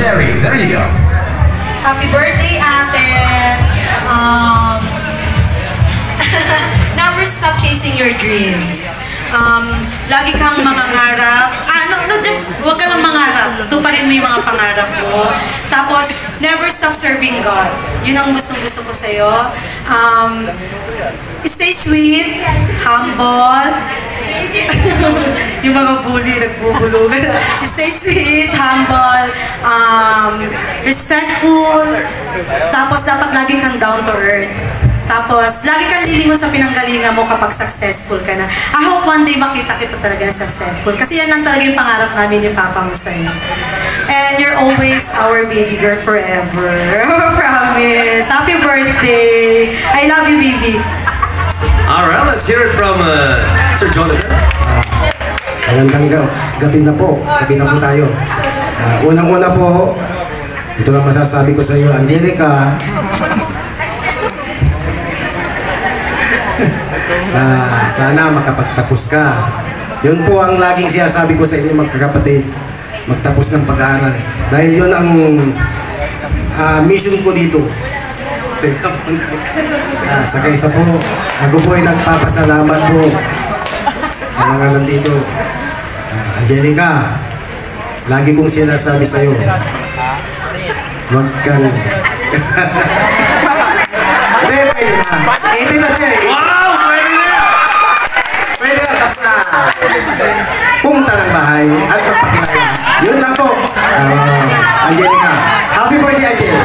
Jerry. There you go. Happy birthday, ate! Never stop chasing your dreams. Lagi kang mangangarap. Just huwag ka lang mangarap. Tuparin mo yung mga pangarap mo. Tapos, never stop serving God. Yun ang gustong-gusto ko sa'yo. Stay sweet, humble. Yung mga bully, nagbubulugan. Stay sweet, humble, respectful. Tapos, dapat lagi kang down to earth. Tapos, lagi kang lilingon sa pinanggalingan mo kapag successful ka na. I hope one day makita kita talaga na successful. Kasi yan lang talaga yung pangarap namin ni Papa mo sa'yo. And you're always our baby girl forever. Promise. Happy birthday. I love you, baby. Alright, let's hear it from Sir Jonathan. Magandang gabi na po. Gabi na po tayo. Unang-una po, ito lang masasabi ko sa iyo, Angelica. Sana makapagtapos ka. Yun po ang laging sinasabi ko sa inyo magkakapatid, magtapos ng pag-aaral. Dahil yun ang mission ko dito. Sa kaysa po, ako po ay nagpapasalamat po sa mga nandito. Angelica, lagi kong sinasabi sa iyo, huwag kang... Hindi, pwede na. Pwede na siya eh. Wow! Pwede na! Pwede na, basta pumunta ng bahay at magpakilala. Yun lang po. Angelica, happy birthday, Angelica.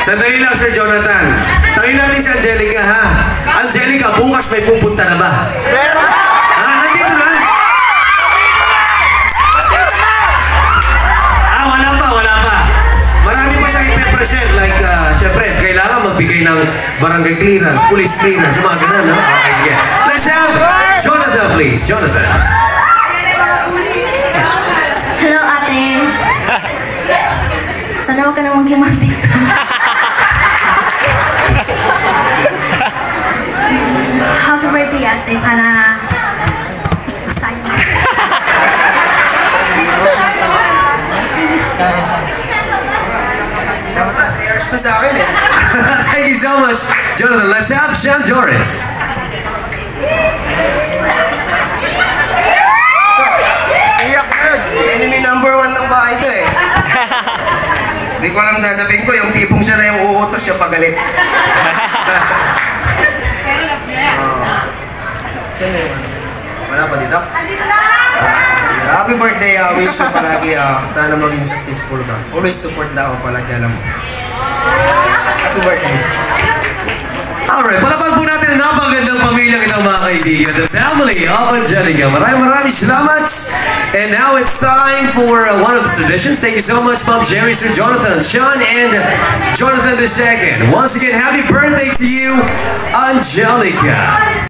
Sandali lang, Sir Jonathan. Tanungin natin si Angelica, ha? Angelica, bukas may pupunta na ba? Ha? Nandito na? Wala pa. Marami pa siyang i-present. Like, syempre, kailangan magbigay ng barangay clearance, police clearance, mga ganun, no? Okay, sige. Let's have Jonathan, please. Jonathan. Hello, ate. Sana wag ka na mag-iman dito. Happy birthday, ate. Sana basta yun. Siyempre, 3 hours na sa akin eh. Thank you so much, Jonathan. Let's have Sean Joris. Enemy number 1 ng bahay ito eh. Hindi ko alam sasabihin ko, yung tipong siya na yung uutos siya pagalit. Saan na yun? Wala pa dito? Happy birthday, wish ko palagi sana maging successful ka. Always support na ako palagi, alam mo. Happy birthday. Alright, palapag po natin ang napagandang pamilyang itong mga kaibigan. The family of Angelica. Maraming salamat. And now it's time for one of the traditions. Thank you so much, Mom Jerry, Sir Jonathan, Sean, and Jonathan II. Once again, happy birthday to you, Angelica.